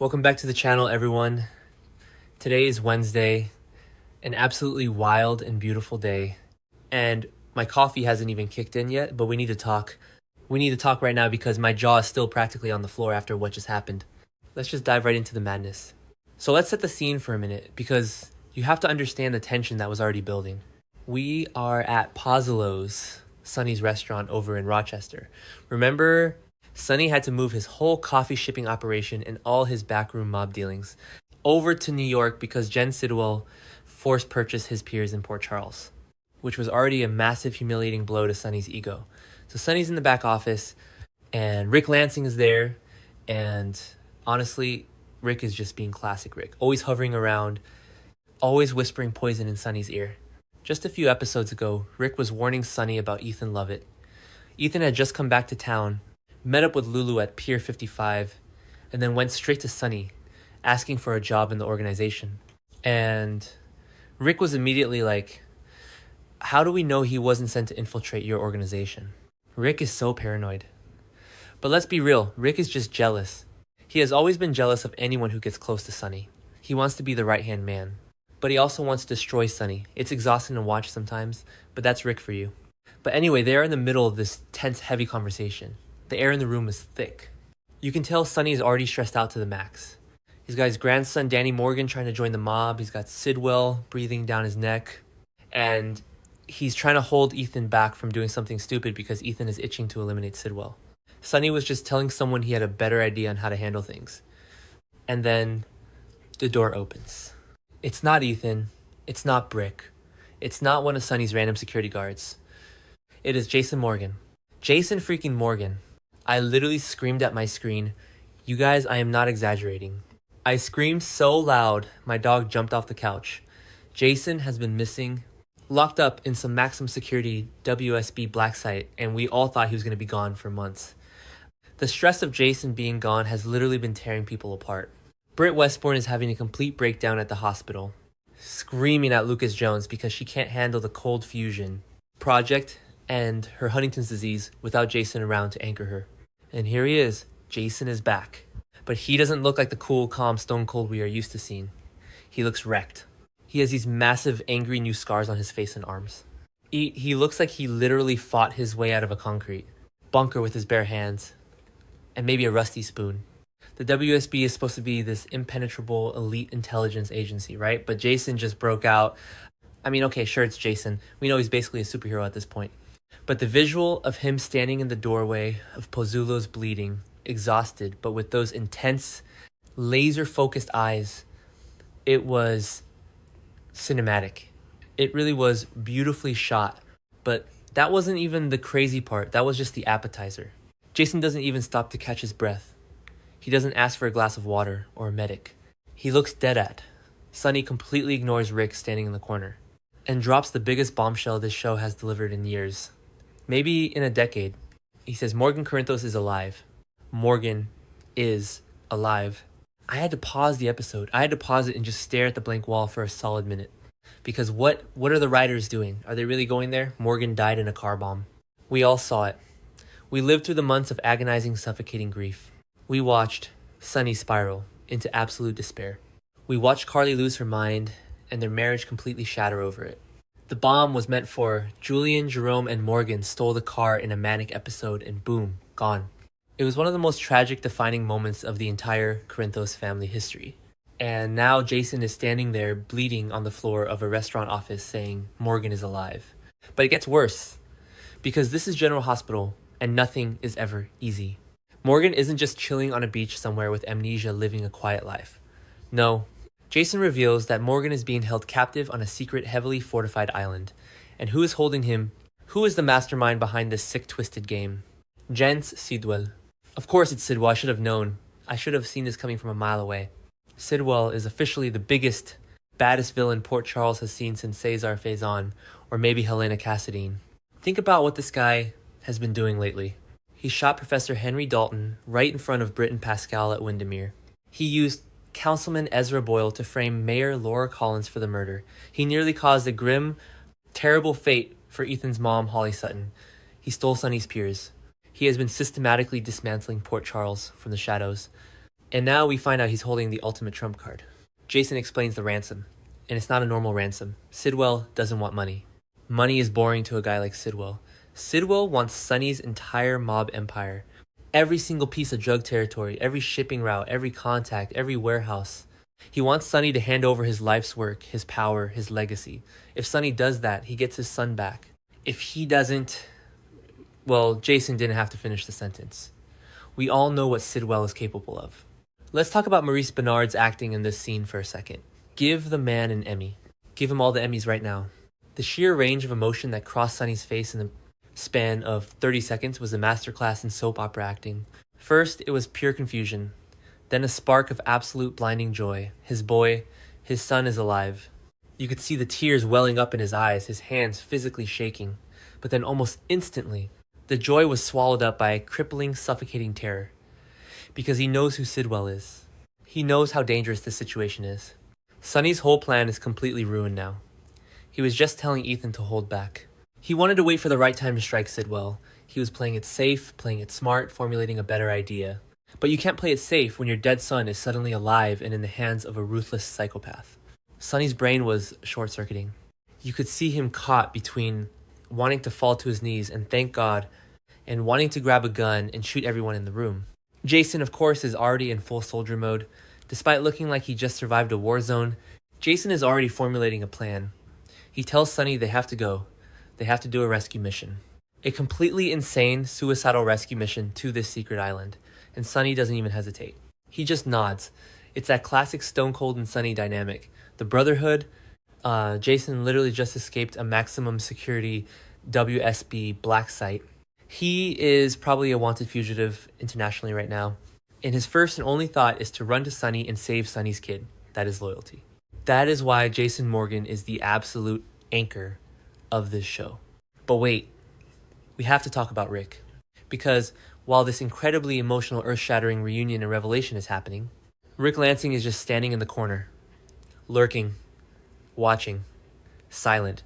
Welcome back to the channel, everyone. Today is Wednesday, an absolutely wild and beautiful day. And my coffee hasn't even kicked in yet, but we need to talk. We need to talk right now because my jaw is still practically on the floor after what just happened. Let's just dive right into the madness. So let's set the scene for a minute because you have to understand the tension that was already building. We are at Pozolo's, Sonny's restaurant over in Rochester. Remember, Sonny had to move his whole coffee shipping operation and all his backroom mob dealings over to New York because Jen Sidwell forced purchased his peers in Port Charles, which was already a massive humiliating blow to Sonny's ego. So Sonny's in the back office and Rick Lansing is there, and honestly, Rick is just being classic Rick, always hovering around, always whispering poison in Sonny's ear. Just a few episodes ago, Rick was warning Sonny about Ethan Lovett. Ethan had just come back to town, met up with Lulu at Pier 55, and then went straight to Sonny, asking for a job in the organization. And Rick was immediately like, how do we know he wasn't sent to infiltrate your organization? Rick is so paranoid. But let's be real, Rick is just jealous. He has always been jealous of anyone who gets close to Sonny. He wants to be the right-hand man. But he also wants to destroy Sonny. It's exhausting to watch sometimes, but that's Rick for you. But anyway, they're in the middle of this tense, heavy conversation. The air in the room is thick. You can tell Sonny is already stressed out to the max. He's got his grandson, Danny Morgan, trying to join the mob. He's got Sidwell breathing down his neck. And he's trying to hold Ethan back from doing something stupid because Ethan is itching to eliminate Sidwell. Sonny was just telling someone he had a better idea on how to handle things. And then the door opens. It's not Ethan. It's not Brick. It's not one of Sonny's random security guards. It is Jason Morgan. Jason freaking Morgan. I literally screamed at my screen. You guys, I am not exaggerating. I screamed so loud, my dog jumped off the couch. Jason has been missing, locked up in some maximum security WSB black site, and we all thought he was going to be gone for months. The stress of Jason being gone has literally been tearing people apart. Britt Westbourne is having a complete breakdown at the hospital, screaming at Lucas Jones because she can't handle the cold fusion project and her Huntington's disease without Jason around to anchor her. And here he is. Jason is back. But he doesn't look like the cool, calm Stone Cold we are used to seeing. He looks wrecked. He has these massive, angry new scars on his face and arms. He looks like he literally fought his way out of a concrete bunker with his bare hands. And maybe a rusty spoon. The WSB is supposed to be this impenetrable elite intelligence agency, right? But Jason just broke out. I mean, okay, sure, it's Jason. We know he's basically a superhero at this point. But the visual of him standing in the doorway of Pozzulo's bleeding, exhausted, but with those intense, laser-focused eyes, it was cinematic. It really was beautifully shot. But that wasn't even the crazy part. That was just the appetizer. Jason doesn't even stop to catch his breath. He doesn't ask for a glass of water or a medic. He looks dead at. Sonny completely ignores Rick standing in the corner and drops the biggest bombshell this show has delivered in years. Maybe in a decade. He says Morgan Corinthos is alive. Morgan is alive. I had to pause the episode. I had to pause it and just stare at the blank wall for a solid minute. Because what are the writers doing? Are they really going there? Morgan died in a car bomb. We all saw it. We lived through the months of agonizing, suffocating grief. We watched Sonny spiral into absolute despair. We watched Carly lose her mind and their marriage completely shatter over it. The bomb was meant for Julian, Jerome, and Morgan stole the car in a manic episode and boom, gone. It was one of the most tragic defining moments of the entire Corinthos family history. And now Jason is standing there bleeding on the floor of a restaurant office saying Morgan is alive. But it gets worse because this is General Hospital and nothing is ever easy. Morgan isn't just chilling on a beach somewhere with amnesia living a quiet life. No, Jason reveals that Morgan is being held captive on a secret, heavily fortified island. And who is holding him? Who is the mastermind behind this sick, twisted game? Jens Sidwell. Of course it's Sidwell, I should have known. I should have seen this coming from a mile away. Sidwell is officially the biggest, baddest villain Port Charles has seen since Cesar Faison, or maybe Helena Cassadine. Think about what this guy has been doing lately. He shot Professor Henry Dalton right in front of Britt and Pascal at Windermere. He used Councilman Ezra Boyle to frame Mayor Laura Collins for the murder. He nearly caused a grim, terrible fate for Ethan's mom, Holly Sutton. He stole Sonny's peers. He has been systematically dismantling Port Charles from the shadows. And now we find out he's holding the ultimate trump card. Jason explains the ransom, and it's not a normal ransom. Sidwell doesn't want money. Money is boring to a guy like Sidwell. Sidwell wants Sonny's entire mob empire. Every single piece of drug territory, every shipping route, every contact, every warehouse. He wants Sonny to hand over his life's work, his power, his legacy. If Sonny does that, he gets his son back. If he doesn't, well, Jason didn't have to finish the sentence. We all know what Sidwell is capable of. Let's talk about Maurice Benard's acting in this scene for a second. Give the man an Emmy. Give him all the Emmys right now. The sheer range of emotion that crossed Sonny's face in the span of 30 seconds was a masterclass in soap opera acting. First, it was pure confusion. Then a spark of absolute blinding joy. His boy, his son is alive. You could see the tears welling up in his eyes, his hands physically shaking. But then almost instantly, the joy was swallowed up by a crippling, suffocating terror. Because he knows who Sidwell is. He knows how dangerous this situation is. Sonny's whole plan is completely ruined now. He was just telling Ethan to hold back. He wanted to wait for the right time to strike Sidwell. He was playing it safe, playing it smart, formulating a better idea. But you can't play it safe when your dead son is suddenly alive and in the hands of a ruthless psychopath. Sonny's brain was short-circuiting. You could see him caught between wanting to fall to his knees and thank God and wanting to grab a gun and shoot everyone in the room. Jason, of course, is already in full soldier mode. Despite looking like he just survived a war zone, Jason is already formulating a plan. He tells Sonny they have to go. They have to do a rescue mission. A completely insane suicidal rescue mission to this secret island. And Sonny doesn't even hesitate. He just nods. It's that classic Stone Cold and Sonny dynamic. The brotherhood. Jason literally just escaped a maximum security WSB black site. He is probably a wanted fugitive internationally right now. And his first and only thought is to run to Sonny and save Sonny's kid. That is loyalty. That is why Jason Morgan is the absolute anchor of this show. But wait, we have to talk about Rick. Because while this incredibly emotional, earth-shattering reunion and revelation is happening, Rick Lansing is just standing in the corner, lurking, watching, silent.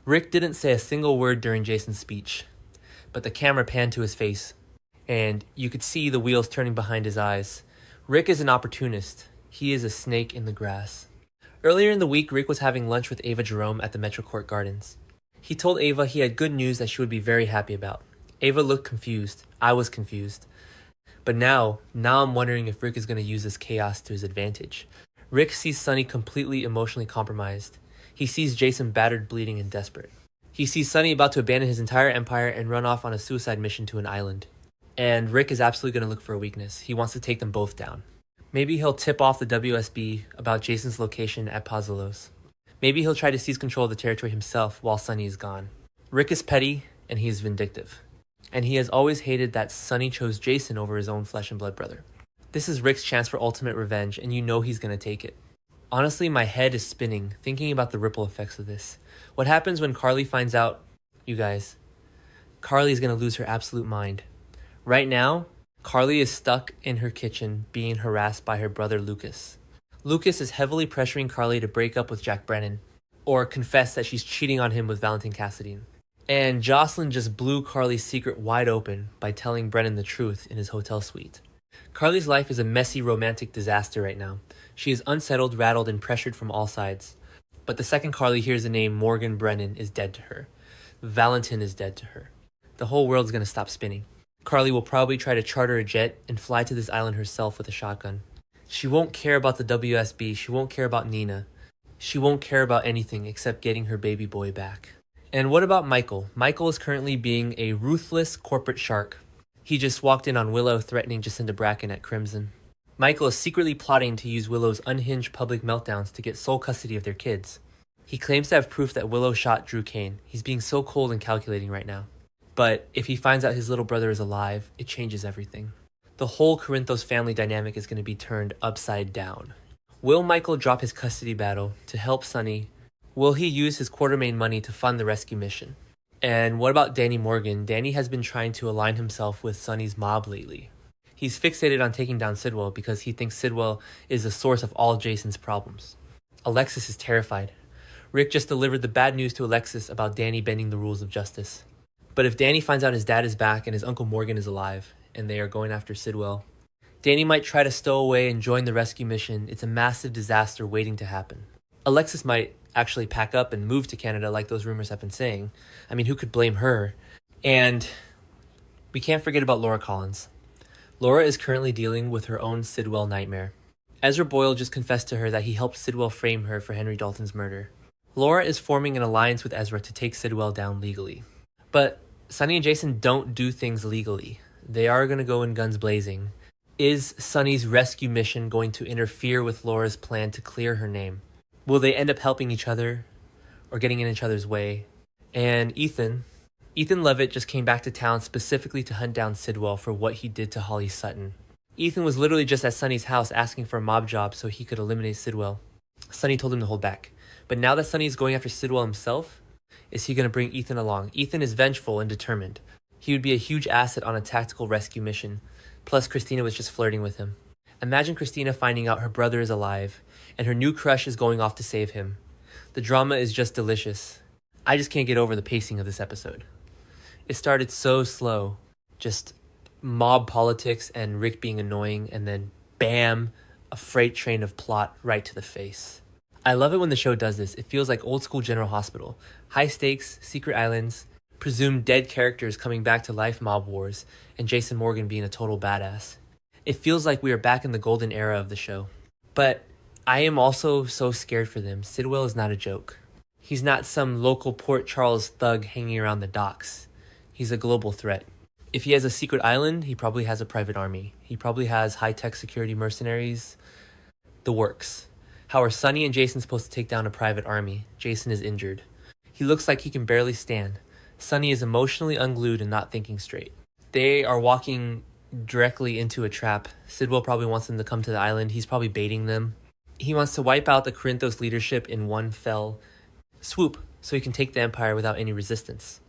Rick didn't say a single word during Jason's speech, but the camera panned to his face, and you could see the wheels turning behind his eyes. Rick is an opportunist. He is a snake in the grass. Earlier in the week, Rick was having lunch with Ava Jerome at the Metrocourt Gardens. He told Ava he had good news that she would be very happy about. Ava looked confused. I was confused. But now I'm wondering if Rick is going to use this chaos to his advantage. Rick sees Sonny completely emotionally compromised. He sees Jason battered, bleeding, and desperate. He sees Sonny about to abandon his entire empire and run off on a suicide mission to an island. And Rick is absolutely going to look for a weakness. He wants to take them both down. Maybe he'll tip off the WSB about Jason's location at Pozzolos. Maybe he'll try to seize control of the territory himself while Sonny is gone. Rick is petty, and he is vindictive. And he has always hated that Sonny chose Jason over his own flesh and blood brother. This is Rick's chance for ultimate revenge, and you know he's going to take it. Honestly, my head is spinning, thinking about the ripple effects of this. What happens when Carly finds out, you guys? Carly is going to lose her absolute mind. Right now, Carly is stuck in her kitchen being harassed by her brother Lucas. Lucas is heavily pressuring Carly to break up with Jack Brennan, or confess that she's cheating on him with Valentin Cassadine. And Jocelyn just blew Carly's secret wide open by telling Brennan the truth in his hotel suite. Carly's life is a messy romantic disaster right now. She is unsettled, rattled, and pressured from all sides. But the second Carly hears the name Morgan Brennan is dead to her. Valentin is dead to her. The whole world's going to stop spinning. Carly will probably try to charter a jet and fly to this island herself with a shotgun. She won't care about the WSB. She won't care about Nina. She won't care about anything except getting her baby boy back. And what about Michael? Michael is currently being a ruthless corporate shark. He just walked in on Willow threatening Jacinda Bracken at Crimson. Michael is secretly plotting to use Willow's unhinged public meltdowns to get sole custody of their kids. He claims to have proof that Willow shot Drew Kane. He's being so cold and calculating right now. But if he finds out his little brother is alive, it changes everything. The whole Corinthos family dynamic is going to be turned upside down. Will Michael drop his custody battle to help Sonny? Will he use his Quartermain money to fund the rescue mission? And what about Danny Morgan? Danny has been trying to align himself with Sonny's mob lately. He's fixated on taking down Sidwell because he thinks Sidwell is the source of all Jason's problems. Alexis is terrified. Rick just delivered the bad news to Alexis about Danny bending the rules of justice. But if Danny finds out his dad is back and his Uncle Morgan is alive, and they are going after Sidwell, Danny might try to stow away and join the rescue mission. It's a massive disaster waiting to happen. Alexis might actually pack up and move to Canada like those rumors have been saying. I mean, who could blame her? And we can't forget about Laura Collins. Laura is currently dealing with her own Sidwell nightmare. Ezra Boyle just confessed to her that he helped Sidwell frame her for Henry Dalton's murder. Laura is forming an alliance with Ezra to take Sidwell down legally. But Sonny and Jason don't do things legally. They are going to go in guns blazing. Is Sonny's rescue mission going to interfere with Laura's plan to clear her name? Will they end up helping each other or getting in each other's way? And Ethan Levitt just came back to town specifically to hunt down Sidwell for what he did to Holly Sutton. Ethan was literally just at Sonny's house asking for a mob job so he could eliminate Sidwell. Sonny told him to hold back. But now that Sonny is going after Sidwell himself, is he going to bring Ethan along? Ethan is vengeful and determined. He would be a huge asset on a tactical rescue mission. Plus, Christina was just flirting with him. Imagine Christina finding out her brother is alive, and her new crush is going off to save him. The drama is just delicious. I just can't get over the pacing of this episode. It started so slow, just mob politics and Rick being annoying, and then bam, a freight train of plot right to the face. I love it when the show does this. It feels like old school General Hospital. High stakes, secret islands, presumed dead characters coming back to life mob wars, and Jason Morgan being a total badass. It feels like we are back in the golden era of the show. But I am also so scared for them. Sidwell is not a joke. He's not some local Port Charles thug hanging around the docks. He's a global threat. If he has a secret island, he probably has a private army. He probably has high-tech security mercenaries. The works. How are Sonny and Jason supposed to take down a private army? Jason is injured. He looks like he can barely stand. Sonny is emotionally unglued and not thinking straight. They are walking directly into a trap. Sidwell probably wants them to come to the island. He's probably baiting them. He wants to wipe out the Corinthos leadership in one fell swoop so he can take the empire without any resistance.